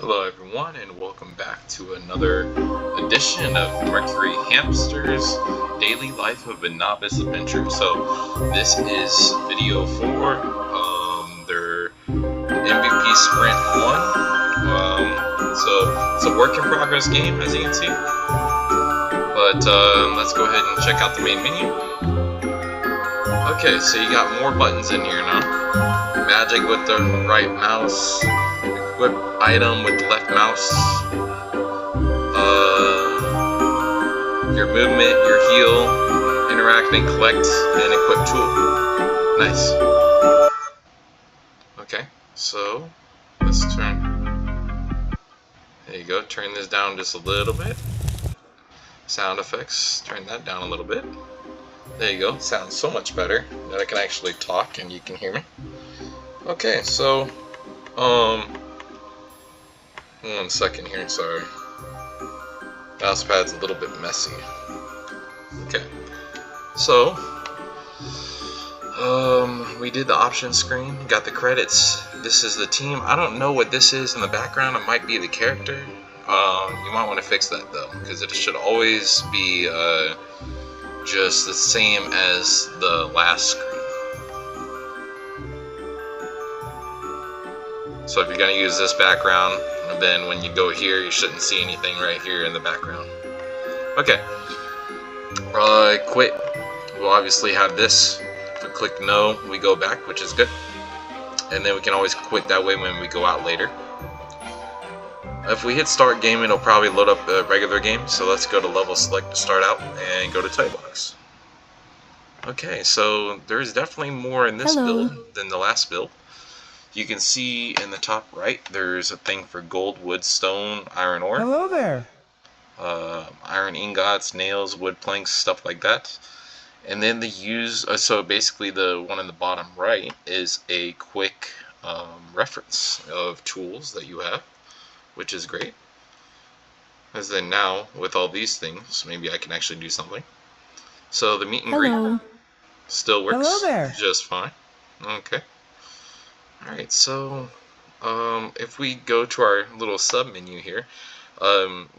Hello everyone and welcome back to another edition of Mercury Hamster's Daily Life of a Novice Adventure. So this is video 4, their MVP Sprint 1. So it's a work in progress game, as you can see. But let's go ahead and check out the main menu. Okay, so you got more buttons in here now. Magic with the right mouse. Equip item with the left mouse. Your movement, your heal, interact and collect, and equip tool. Nice. Okay, so let's turn. There you go. Turn this down just a little bit. Sound effects. Turn that down a little bit. There you go. Sounds so much better that I can actually talk and you can hear me. Okay, so 1 second here, sorry. Mouse pad's a little bit messy. Okay, so we did the options screen, got the credits. This is the team. I don't know what this is in the background. It might be the character. You might want to fix that though, because it should always be just the same as the last screen. So if you're going to use this background, then when you go here, you shouldn't see anything right here in the background. Okay. Quit. We'll obviously have this. If we click no, we go back, which is good. And then we can always quit that way when we go out later. If we hit start game, it'll probably load up the regular game. So let's go to level select to start out and go to type box. Okay, so there's definitely more in this build than the last build. You can see in the top right, there's a thing for gold, wood, stone, iron ore. Hello there. Iron ingots, nails, wood planks, stuff like that. And then so basically the one in the bottom right is a quick reference of tools that you have, which is great. As then now, with all these things, maybe I can actually do something. So the meet and greet still works just fine. Okay. Alright, so if we go to our little sub menu here,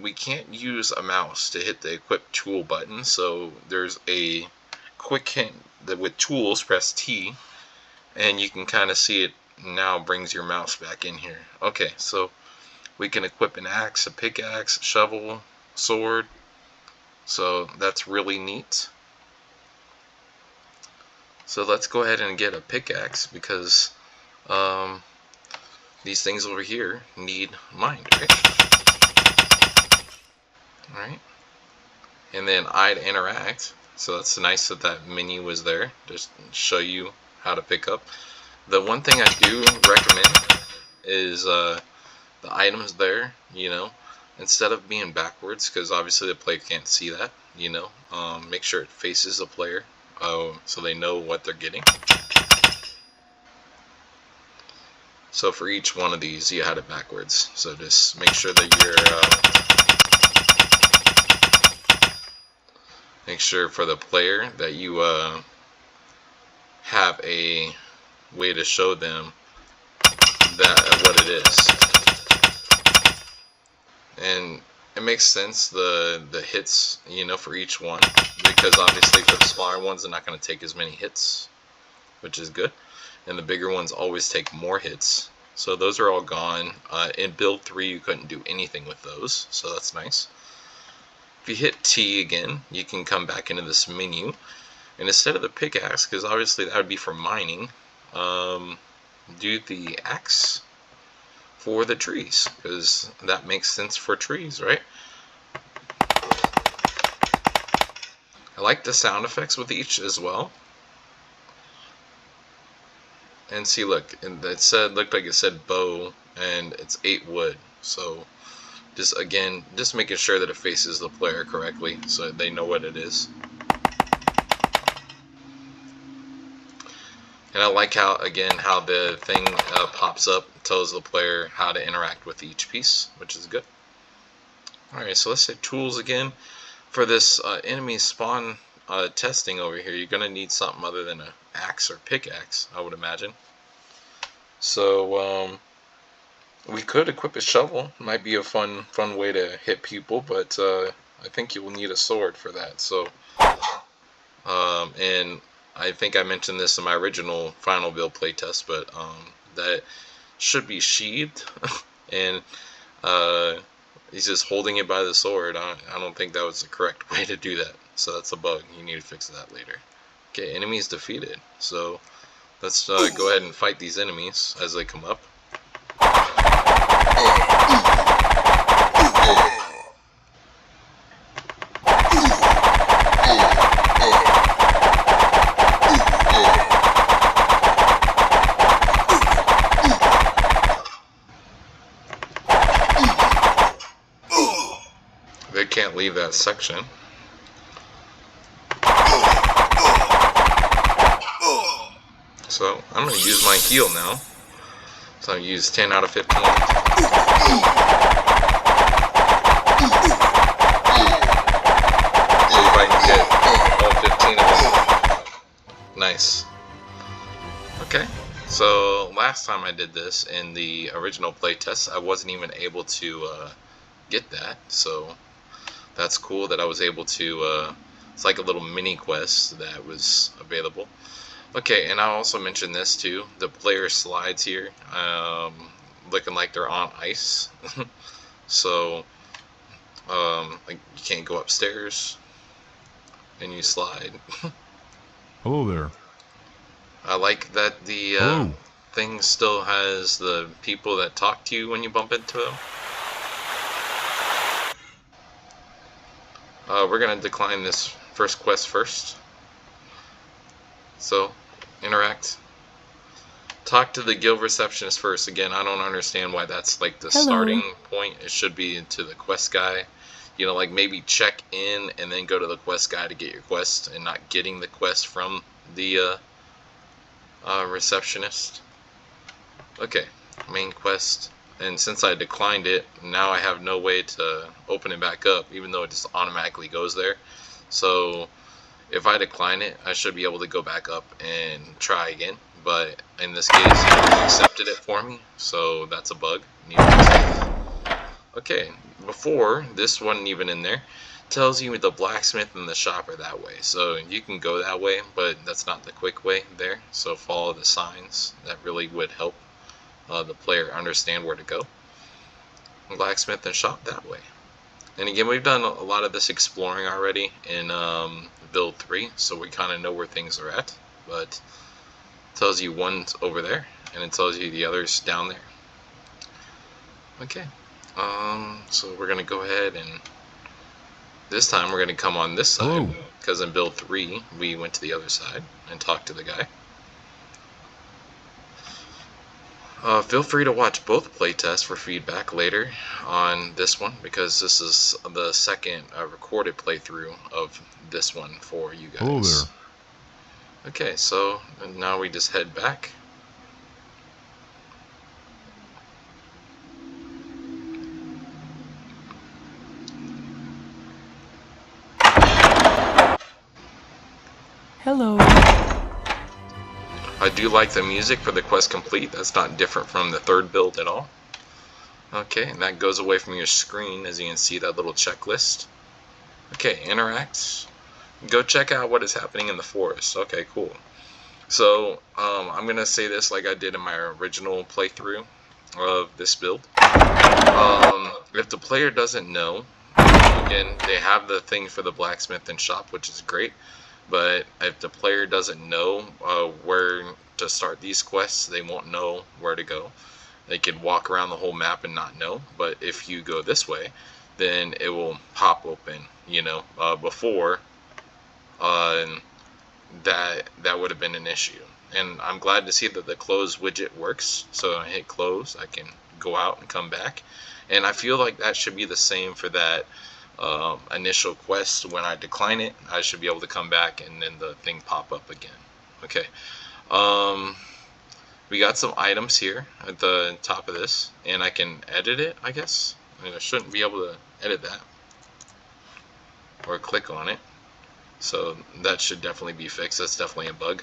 we can't use a mouse to hit the equip tool button, so there's a quick hint that with tools, press T, and you can kind of see it now brings your mouse back in here. Okay, so we can equip an axe, a pickaxe, a shovel, sword, so that's really neat. So let's go ahead and get a pickaxe because these things over here need mined, right? Alright. And then I'd interact. So that's nice that that menu was there. Just show you how to pick up. The one thing I do recommend is the items there, instead of being backwards, because obviously the player can't see that, make sure it faces the player so they know what they're getting. So for each one of these, you had it backwards. So just make sure that make sure for the player that you have a way to show them that what it is. And it makes sense the hits, for each one, because obviously for the smaller ones, they're not going to take as many hits, which is good. And the bigger ones always take more hits. So those are all gone. In build 3 you couldn't do anything with those, so that's nice. If you hit T again, you can come back into this menu, and instead of the pickaxe, because obviously that would be for mining, do the axe for the trees, because that makes sense for trees, right? I like the sound effects with each as well. And see, look, and it looked like it said bow, and it's 8 wood. So just making sure that it faces the player correctly, so they know what it is. And I like how the thing pops up, tells the player how to interact with each piece, which is good. Alright, so let's say tools again. For this enemy spawn testing over here, you're going to need something other than an axe or pickaxe, I would imagine. So We could equip a shovel. Might be a fun way to hit people, but I think you will need a sword for that. So, and I think I mentioned this in my original final build playtest, but that should be sheathed, and uh, he's just holding it by the sword. I don't think that was the correct way to do that. So that's a bug. You need to fix that later. Okay, enemies defeated. So let's go ahead and fight these enemies as they come up. They can't leave that section. So I'm going to use my heal now. So I use 10 out of 15. See if I can get all 15 of them. Nice. Okay. So last time I did this in the original playtest, I wasn't even able to get that. So that's cool that I was able to. It's like a little mini quest that was available. Okay, and I also mentioned this too. The player slides here, looking like they're on ice. So, like you can't go upstairs, and you slide. Hello there. I like that the thing still has the people that talk to you when you bump into them. We're gonna decline this first quest first. So, interact. Talk to the guild receptionist first. Again, I don't understand why that's like the starting point. It should be to the quest guy. You know, like maybe check in and then go to the quest guy to get your quest, and not getting the quest from the receptionist. Okay, main quest. And since I declined it, now I have no way to open it back up, even though it just automatically goes there. So if I decline it, I should be able to go back up and try again. But in this case, it accepted it for me, so that's a bug. Okay, before, this wasn't even in there. Tells you the blacksmith and the shop are that way. So you can go that way, but that's not the quick way there. So follow the signs. That really would help the player understand where to go. Blacksmith and shop that way. And again, we've done a lot of this exploring already in build 3, so we kind of know where things are at. But it tells you one's over there, and it tells you the other's down there. Okay, so we're gonna go ahead, and this time we're gonna come on this side, because in build 3 we went to the other side and talked to the guy. Feel free to watch both playtests for feedback later on this one, because this is the second recorded playthrough of this one for you guys. Hello there. Okay, so now we just head back. Hello. I do like the music for the quest complete. That's not different from the third build at all. Okay, and that goes away from your screen, as you can see that little checklist. Okay, interact. Go check out what is happening in the forest. Okay, cool. So, I'm going to say this like I did in my original playthrough of this build. If the player doesn't know, again, they have the thing for the blacksmith and shop, which is great. But if the player doesn't know where to start these quests, they won't know where to go. They can walk around the whole map and not know. But if you go this way, then it will pop open. You know, before that would have been an issue. And I'm glad to see that the close widget works. So I hit close, I can go out and come back. And I feel like that should be the same for that initial quest. When I decline it, I should be able to come back and then the thing pop up again. Okay. We got some items here at the top of this, and I can edit it, I guess. I mean, I shouldn't be able to edit that or click on it. So that should definitely be fixed. That's definitely a bug.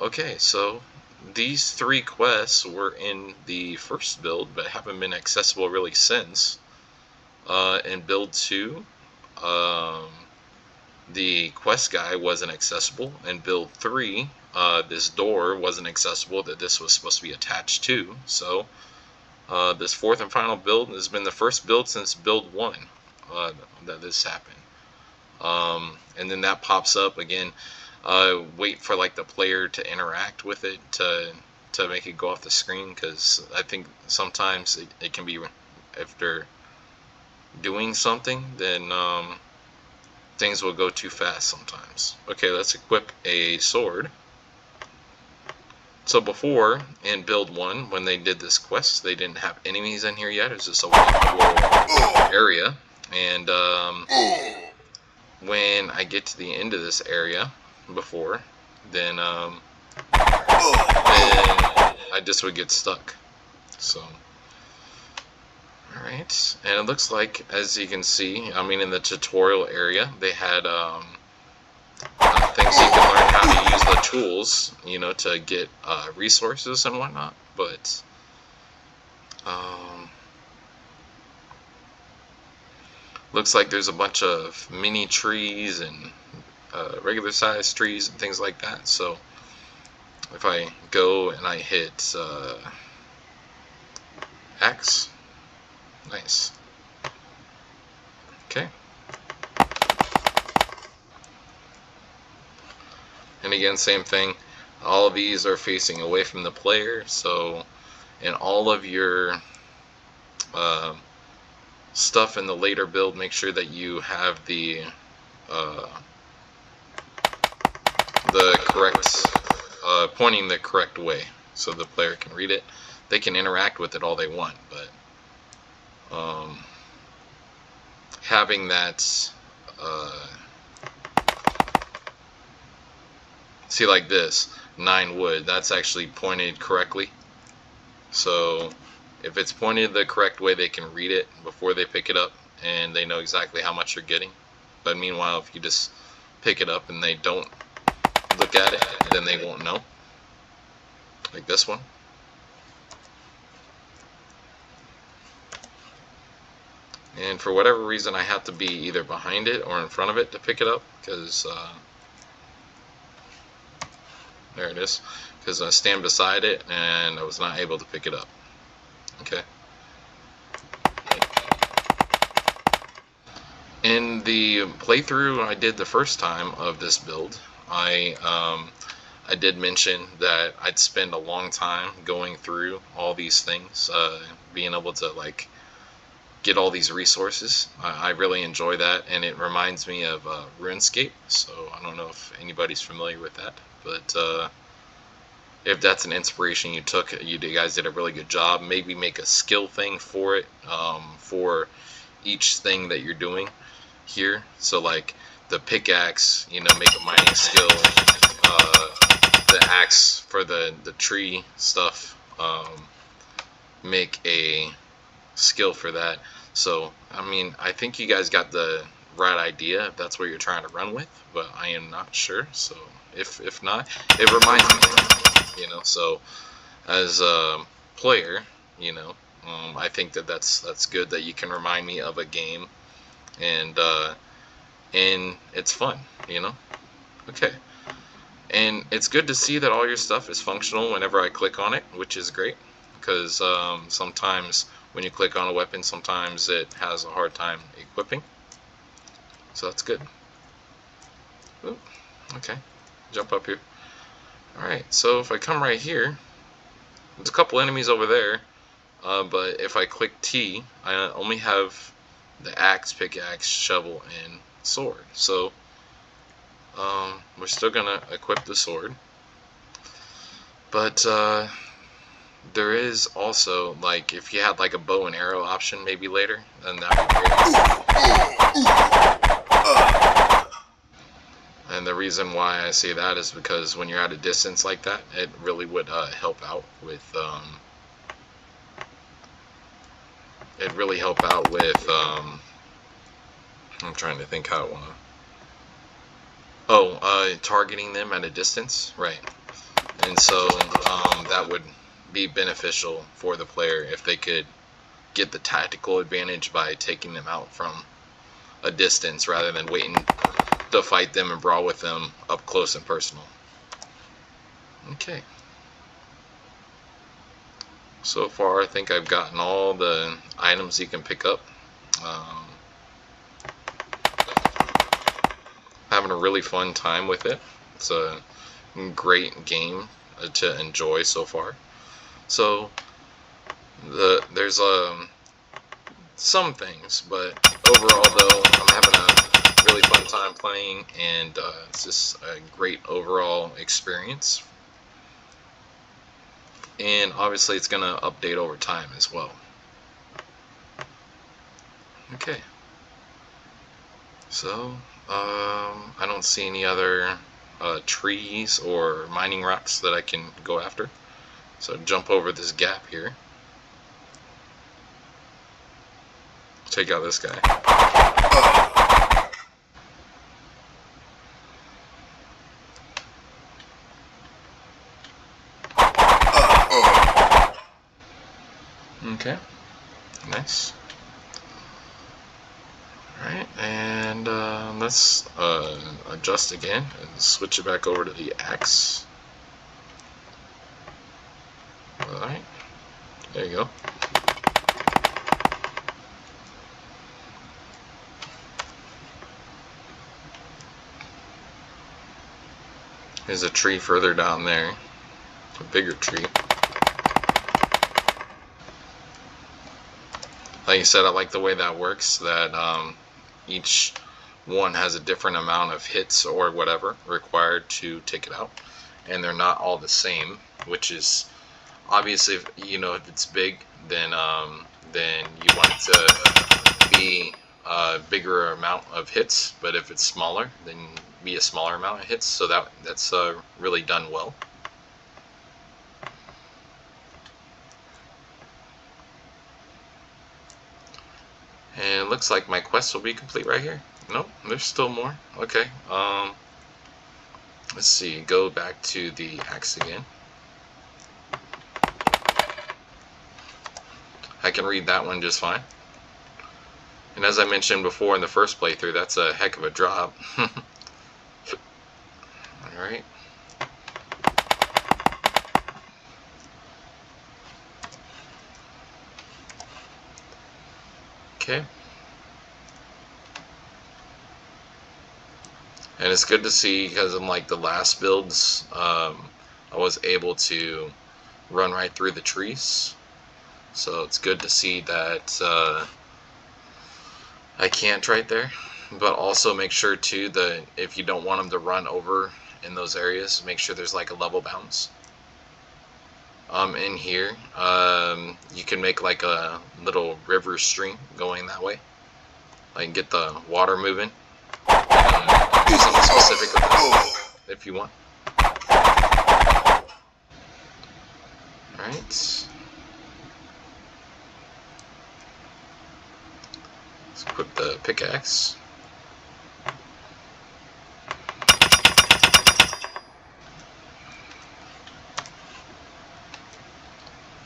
Okay, so these 3 quests were in the first build, but haven't been accessible really since. In build 2, the quest guy wasn't accessible. In build 3, this door wasn't accessible that this was supposed to be attached to. So this 4th and final build has been the first build since build 1 that this happened. And then that pops up again. Wait for like the player to interact with it to make it go off the screen, because I think sometimes it can be, if they're doing something, then things will go too fast sometimes. Okay, let's equip a sword. So before, in build 1, when they did this quest, they didn't have enemies in here yet. It was just a walkable area. And when I get to the end of this area before, then I just would get stuck. So, alright, and it looks like, as you can see, I mean, in the tutorial area, they had things you can learn how to use the tools, you know, to get resources and whatnot, but looks like there's a bunch of mini trees and regular sized trees and things like that. So if I go and I hit X, nice. Okay. And again, same thing. All of these are facing away from the player, so in all of your stuff in the later build, make sure that you have the correct pointing the correct way, so the player can read it. They can interact with it all they want, but having that see, like this 9 wood, that's actually pointed correctly. So if it's pointed the correct way, they can read it before they pick it up, and they know exactly how much you're getting. But meanwhile, if you just pick it up and they don't look at it, then they won't know. Like this one. And for whatever reason, I have to be either behind it or in front of it to pick it up, because there it is, because I stand beside it and I was not able to pick it up. Okay. In the playthrough I did the first time of this build, I did mention that I'd spend a long time going through all these things, being able to like get all these resources. I really enjoy that, and it reminds me of RuneScape. So I don't know if anybody's familiar with that, but if that's an inspiration you took, you guys did a really good job. Maybe make a skill thing for it, for each thing that you're doing here. So like the pickaxe, you know, make a mining skill. The axe for the tree stuff, make a skill for that. So I mean, I think you guys got the right idea if that's what you're trying to run with, but I am not sure. So if not, it reminds me, you know. So as a player, you know, I think that's good that you can remind me of a game, and it's fun, you know. Okay. And it's good to see that all your stuff is functional whenever I click on it, which is great, because sometimes when you click on a weapon, sometimes it has a hard time equipping. So that's good. Ooh, okay, jump up here. Alright, so if I come right here, there's a couple enemies over there, but if I click T, I only have the axe, pickaxe, shovel, and sword. So we're still gonna equip the sword, but there is also, like, if you had like a bow and arrow option maybe later, then that would be great. And the reason why I say that is because when you're at a distance like that, it really would help out with I'm trying to think how I want to targeting them at a distance, right? and so that would be beneficial for the player if they could get the tactical advantage by taking them out from a distance rather than waiting to fight them and brawl with them up close and personal. Okay. So far, I think I've gotten all the items you can pick up. Having a really fun time with it. It's a great game to enjoy so far. So there's some things, but overall though, I'm having a really fun time playing, and it's just a great overall experience. And obviously it's going to update over time as well. Okay. So, I don't see any other trees or mining rocks that I can go after. So jump over this gap here. Take out this guy. Okay, nice. Alright, and let's adjust again and switch it back over to the axe. Alright, there you go. There's a tree further down there, a bigger tree. Like I said, I like the way that works, that each one has a different amount of hits or whatever required to take it out, and they're not all the same, which is obviously, if it's big, then you want it to be a bigger amount of hits, but if it's smaller, then be a smaller amount of hits. So that's really done well. And it looks like my quest will be complete right here. Nope, there's still more. Okay, let's see, go back to the axe again. I can read that one just fine. And as I mentioned before in the first playthrough, that's a heck of a drop. Alright. Okay. And it's good to see, because in like the last builds, I was able to run right through the trees. So it's good to see that I can't right there. But also make sure too that if you don't want them to run over in those areas, make sure there's like a level bounce. In here, you can make like a little river stream going that way. Like get the water moving. Do something specific with that if you want. Alright. Let's equip the pickaxe.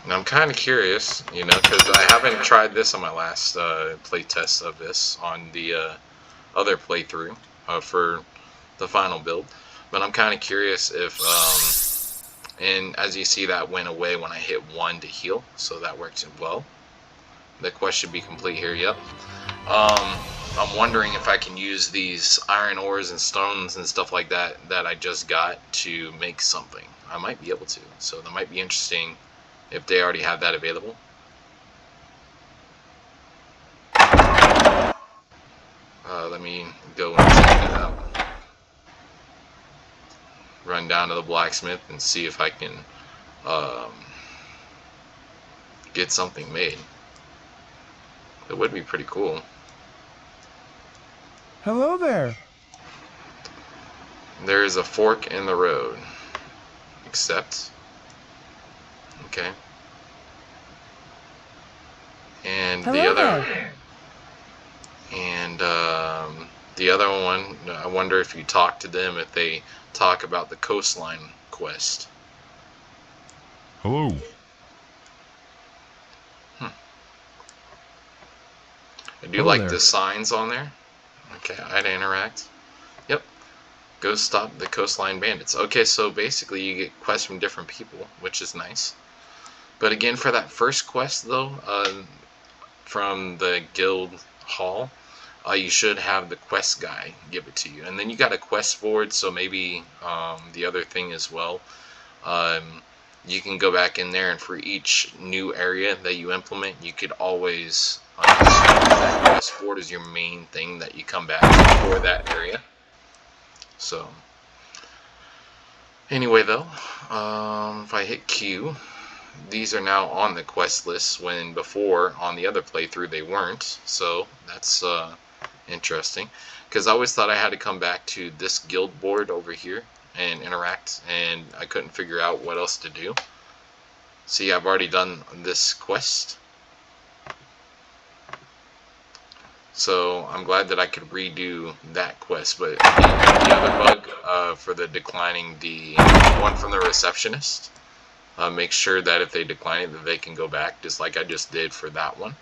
And I'm kind of curious, because I haven't tried this on my last playtest of this on the other playthrough for the final build. But I'm kind of curious if, and as you see, that went away when I hit 1 to heal, so that works well. The quest should be complete here, yep. I'm wondering if I can use these iron ores and stones and stuff like that that I just got to make something. I might be able to, so that might be interesting if they already have that available. Let me go and check it out. Run down to the blacksmith and see if I can get something made. It would be pretty cool. Hello there. There is a fork in the road. Accept. Okay. And Hello there. The other one, I wonder if you talk to them, if they talk about the coastline quest. Hello. I do Hello like there. the signs on there. Okay, I'd interact. Yep. Go stop the coastline bandits. Okay, so basically you get quests from different people, which is nice. But again, for that first quest though, from the guild hall, you should have the quest guy give it to you. And then you got a quest board, so maybe the other thing as well. You can go back in there, and for each new area that you implement, you could always that quest board is your main thing that you come back to for that area. So anyway though, if I hit Q, these are now on the quest list when before on the other playthrough they weren't. So that's interesting, because I always thought I had to come back to this guild board over here and interact, and I couldn't figure out what else to do. See, I've already done this quest, so I'm glad that I could redo that quest. But the other bug for the declining the one from the receptionist, make sure that if they decline it that they can go back, just like I just did for that one.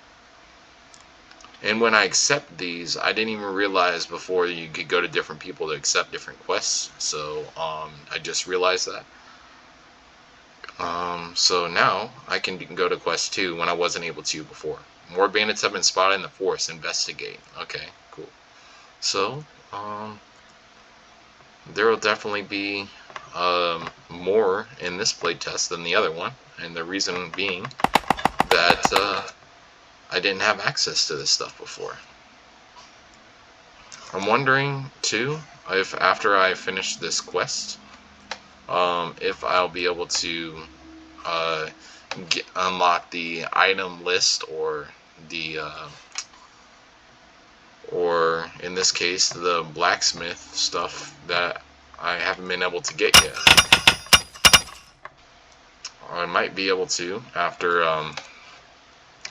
And when I accept these, I didn't even realize before you could go to different people to accept different quests. So I just realized that. So now I can go to quest 2 when I wasn't able to before. More bandits have been spotted in the forest. Investigate. Okay, cool. So there will definitely be more in this playtest than the other one, and the reason being that I didn't have access to this stuff before. I'm wondering too if after I finish this quest, if I'll be able to unlock the item list, or the or in this case the blacksmith stuff that I haven't been able to get yet. I might be able to after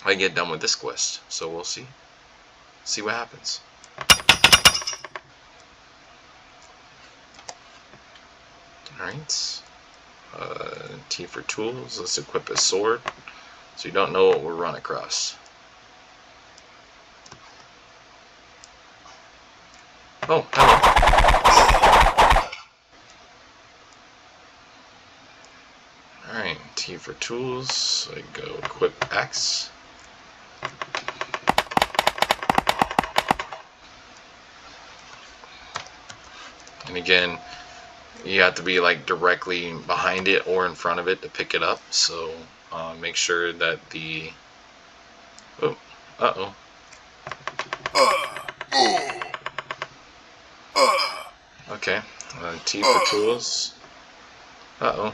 I get done with this quest, so we'll see what happens. Alright, T for tools. Let's equip a sword so you don't know what we'll run across. Oh, hello. Alright, T for tools, so I go equip axe. And again, you have to be like directly behind it or in front of it to pick it up, so make sure that the okay, T for tools. Oh,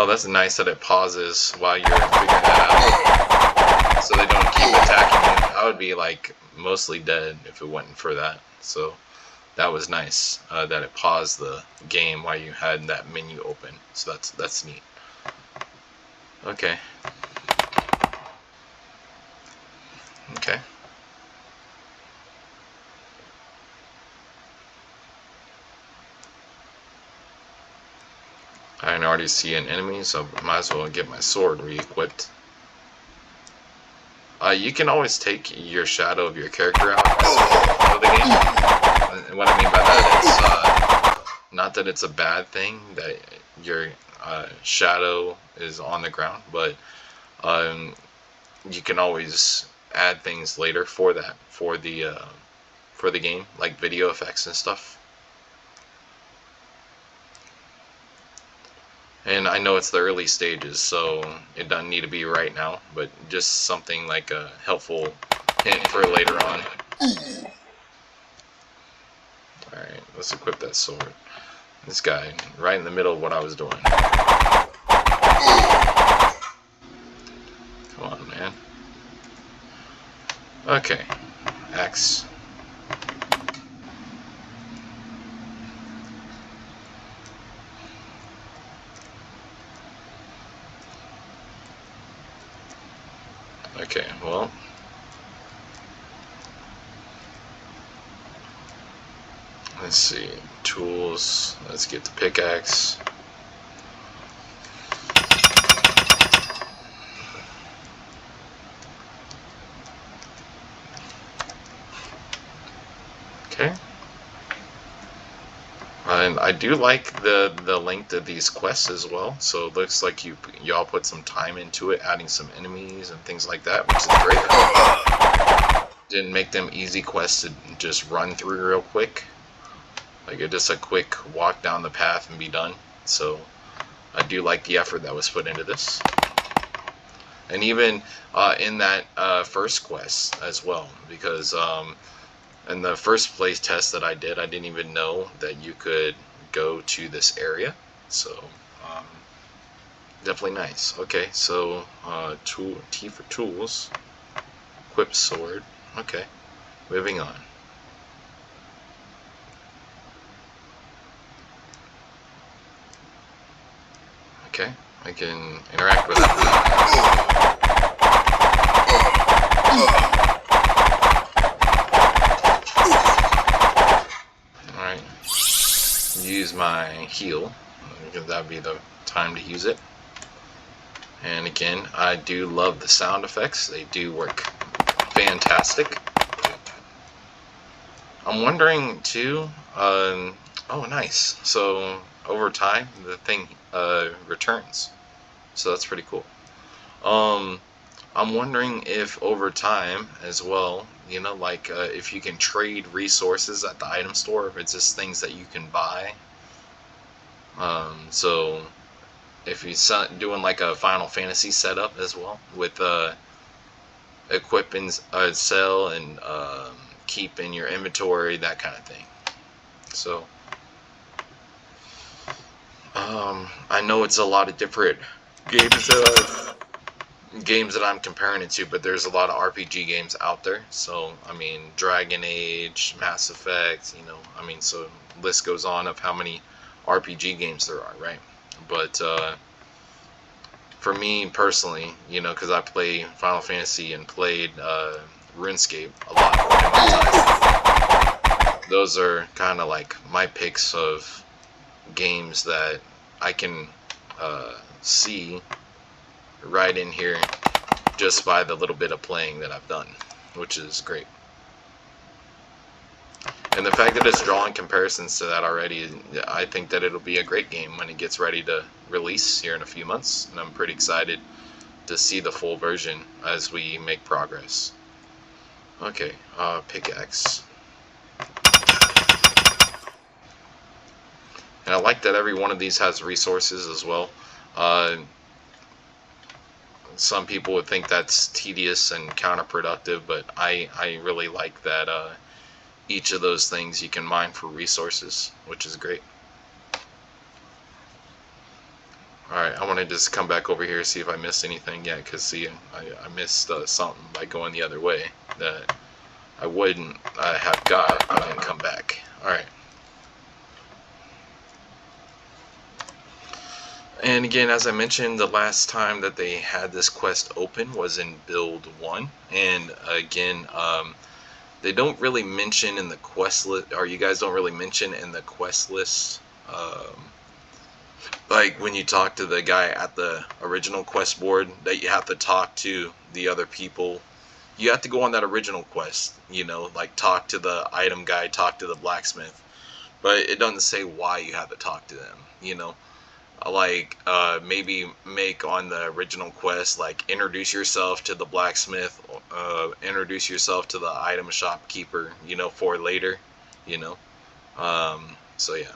that's nice that it pauses while you're figuring that out, so they don't keep attacking you. I would be like mostly dead if it wasn't for that. So that was nice that it paused the game while you had that menu open. So that's neat. Okay. Okay. I can already see an enemy, so I might as well get my sword re-equipped. You can always take your shadow of your character out of the game. And what I mean by that is not that it's a bad thing that your shadow is on the ground, but you can always add things later for that, for the game, like video effects and stuff. And I know it's the early stages, so it doesn't need to be right now, but just something like a helpful hint for later on. Alright, let's equip that sword. This guy, right in the middle of what I was doing. Come on, man. Okay, axe. Okay, well, let's see, tools, let's get the pickaxe. And I do like the length of these quests as well. So it looks like y'all put some time into it, adding some enemies and things like that, which is great. Didn't make them easy quests to just run through real quick. Like just a quick walk down the path and be done. So I do like the effort that was put into this. And even in that first quest as well, because in the first place test that I did, I didn't even know that you could go to this area. So um, definitely nice. Okay, so T for tools, equip sword. Okay, moving on. Okay, I can interact with that. Alright, use my heal, because that would be the time to use it. And again, I do love the sound effects. They do work fantastic. I'm wondering too, oh nice, so over time the thing returns, so that's pretty cool. I'm wondering if over time as well, you know, like if you can trade resources at the item store, if it's just things that you can buy. So if you're doing like a Final Fantasy setup as well with equip and sell and keep in your inventory, that kind of thing. So I know it's a lot of different games that I'm comparing it to, but there's a lot of RPG games out there. So I mean, Dragon Age, Mass Effect, you know, I mean, so list goes on of how many RPG games there are, right? But for me personally, you know, because I play Final Fantasy and played RuneScape a lot in my time, those are kind of like my picks of games that I can see right in here just by the little bit of playing that I've done, which is great. And the fact that it's drawing comparisons to that already, I think that it'll be a great game when it gets ready to release here in a few months, and I'm pretty excited to see the full version as we make progress. Okay, pickaxe. And I like that every one of these has resources as well. Some people would think that's tedious and counterproductive, but I really like that each of those things you can mine for resources, which is great. Alright, I want to just come back over here, see if I missed anything. Yeah, because see, I missed something by going the other way that I wouldn't have got and then come back. Alright. And again, as I mentioned, the last time that they had this quest open was in build 1. And again, they don't really mention in the quest list, or you guys don't really mention in the quest list, like when you talk to the guy at the original quest board, that you have to talk to the other people. You have to go on that original quest, you know, like talk to the item guy, talk to the blacksmith. But it doesn't say why you have to talk to them, you know. Like maybe make on the original quest, like introduce yourself to the blacksmith, introduce yourself to the item shopkeeper, you know, for later, you know. So yeah.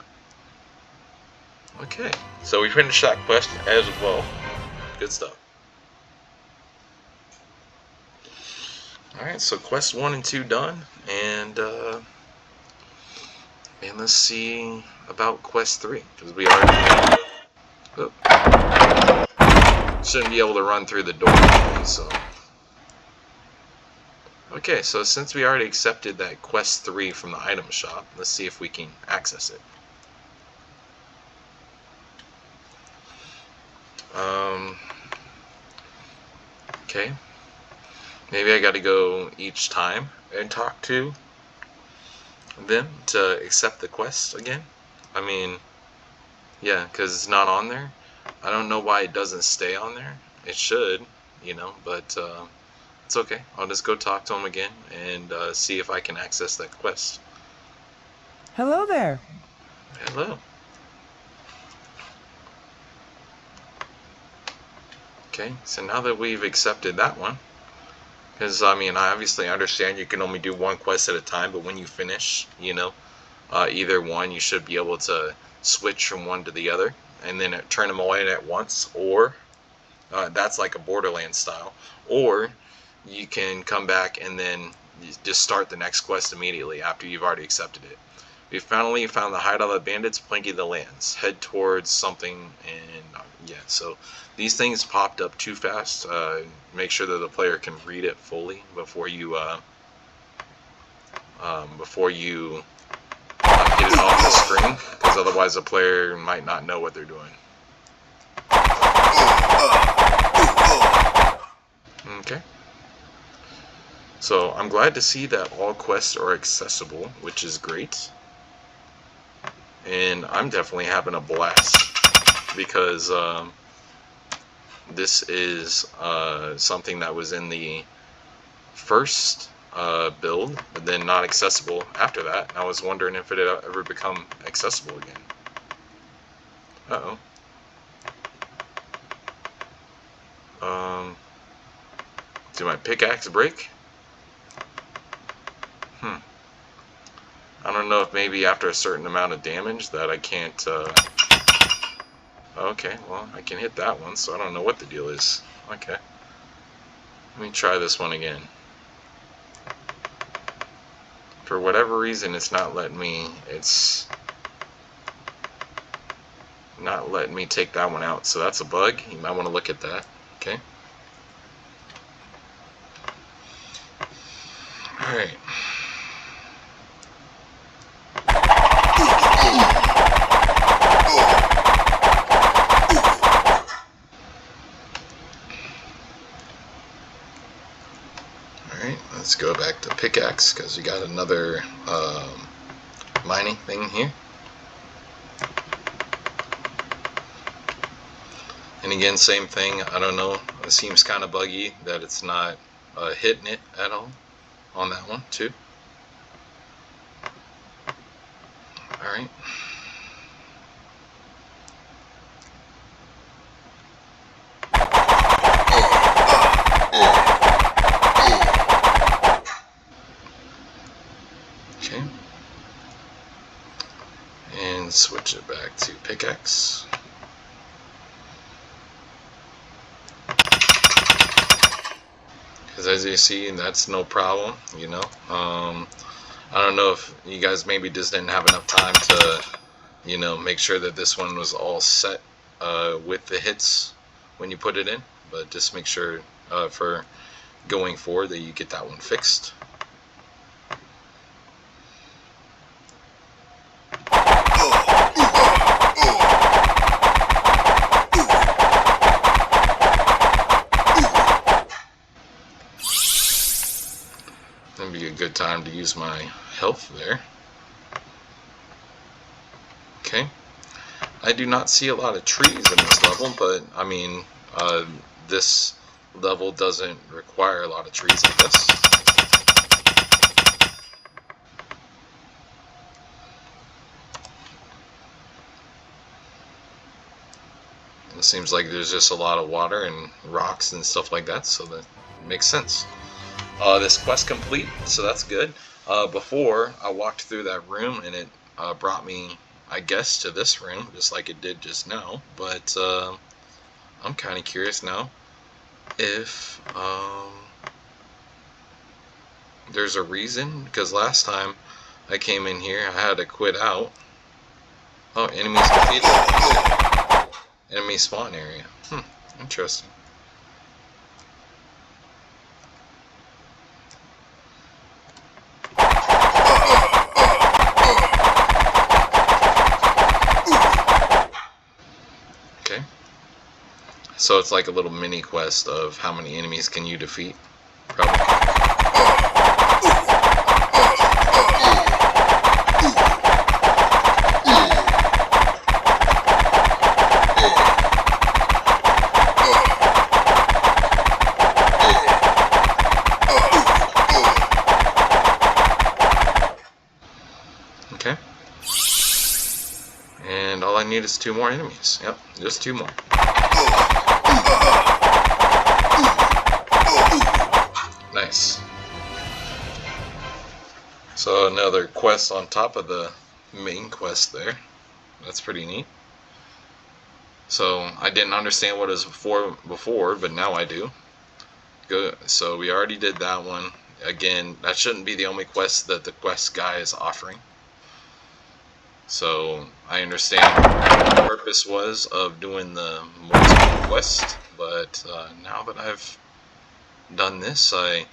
Okay, so we finished that quest as well. Good stuff. Alright, so quest 1 and 2 done, and let's see about quest 3, because we already shouldn't be able to run through the door, so. Okay, so since we already accepted that quest 3 from the item shop, let's see if we can access it. Okay, maybe I gotta go each time and talk to them to accept the quest again. I mean, yeah, because it's not on there. I don't know why it doesn't stay on there. It should, you know, but it's okay. I'll just go talk to them again and see if I can access that quest. Hello there. Hello. Okay, so now that we've accepted that one, because I mean, I obviously understand you can only do one quest at a time, but when you finish, either one, you should be able to switch from one to the other and then turn them all in at once, or that's like a Borderlands style, or you can come back and then just start the next quest immediately after you've already accepted it. We finally found the hideout of the bandits planking the lands. Head towards something, and yeah, so these things popped up too fast. Make sure that the player can read it fully before you get it off the screen, because otherwise the player might not know what they're doing. Okay. So I'm glad to see that all quests are accessible, which is great. And I'm definitely having a blast because this is something that was in the first build, but then not accessible after that. And I was wondering if it had ever become accessible again. Uh-oh. Did my pickaxe break? I don't know if maybe after a certain amount of damage that I can't... Okay, well, I can hit that one, so I don't know what the deal is. Okay. Let me try this one again. For whatever reason, it's not letting me take that one out, so that's a bug. You might want to look at that. Okay. Alright. Alright, let's go back to pickaxe, because we got another mining thing here. And again, same thing. I don't know. It seems kind of buggy that it's not hitting it at all on that one, too. Alright. Okay. And switch it back to pickaxe. Because as you see, that's no problem, I don't know if you guys maybe just didn't have enough time to, make sure that this one was all set with the hits when you put it in. But just make sure for going forward that you get that one fixed. That'd be a good time to use my health there. Okay. I do not see a lot of trees in this level, but I mean, this level doesn't require a lot of trees, I guess. It seems like there's just a lot of water and rocks and stuff like that, so that makes sense. This quest complete, so that's good. Before, I walked through that room and it brought me, I guess, to this room, just like it did just now. But I'm kind of curious now if there's a reason, because last time I came in here, I had to quit out. Oh, enemies defeated. Enemy spawn area. Interesting. Okay. So it's like a little mini quest of how many enemies can you defeat, probably. Okay. I need is 2 more enemies. Yep, just 2 more. Nice. So another quest on top of the main quest there. That's pretty neat. So I didn't understand what it was before, but now I do. Good. So we already did that one. Again, that shouldn't be the only quest that the quest guy is offering. So I understand what the purpose was of doing the multiple quest, but now that I've done this, I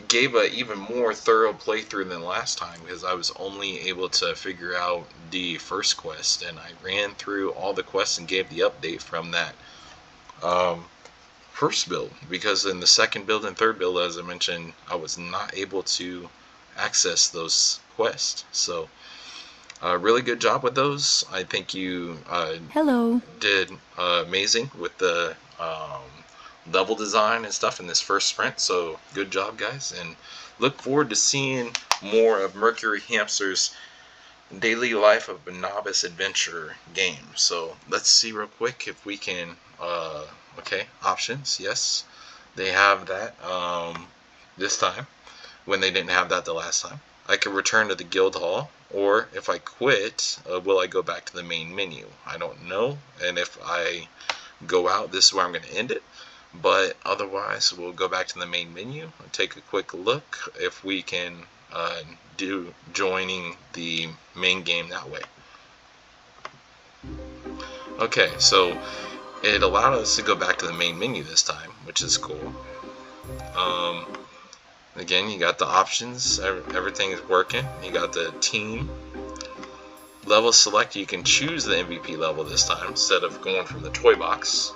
gave a even more thorough playthrough than last time because I was only able to figure out the first quest, and I ran through all the quests and gave the update from that first build, because in the second build and third build, as I mentioned, I was not able to access those quests. So really good job with those. I think you did amazing with the level design and stuff in this first sprint. So good job, guys, and look forward to seeing more of Mercury Hamster's Daily Life of a Novice Adventure game. So let's see real quick if we can. Okay, options. Yes, they have that this time when they didn't have that the last time. I can return to the guild hall, or if I quit, will I go back to the main menu? I don't know, and if I go out, this is where I'm going to end it. But otherwise, we'll go back to the main menu and take a quick look if we can do joining the main game that way. Okay, so it allowed us to go back to the main menu this time, which is cool. Again, you got the options, everything is working. You got the team level select. You can choose the MVP level this time instead of going from the toy box.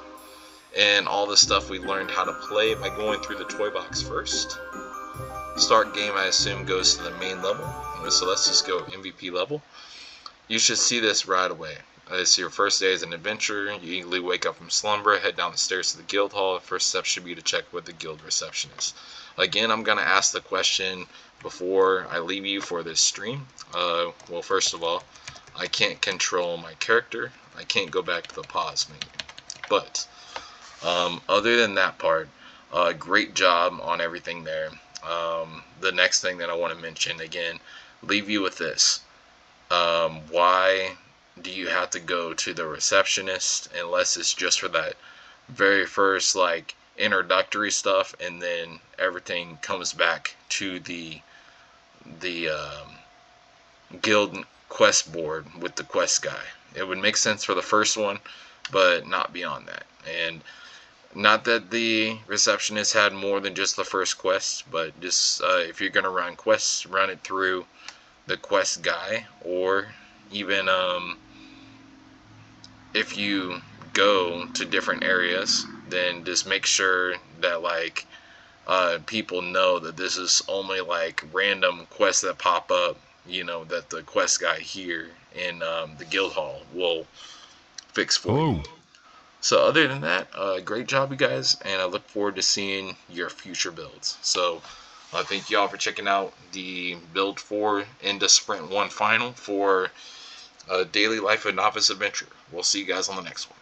And all the stuff we learned how to play by going through the toy box first. Start game, I assume, goes to the main level. So let's just go MVP level. You should see this right away. It's your first day as an adventurer. You eagerly wake up from slumber, head down the stairs to the guild hall. The first step should be to check with the guild receptionist. Again, I'm going to ask the question before I leave you for this stream. Well, first of all, I can't control my character. I can't go back to the pause menu. But other than that part, great job on everything there. The next thing that I want to mention, again, leave you with this. Why do you have to go to the receptionist unless it's just for that very first like introductory stuff, and then everything comes back to the guild quest board with the quest guy? It would make sense for the first one, but not beyond that. And not that the receptionist had more than just the first quest, but just if you're gonna run quests, run it through the quest guy, or even if you go to different areas, then just make sure that like people know that this is only like random quests that pop up, you know, that the quest guy here in the guild hall will fix for you. So other than that, great job, you guys, and I look forward to seeing your future builds. So thank you all for checking out the build 4 into sprint 1 final for Daily Life of Novice Adventure. We'll see you guys on the next one.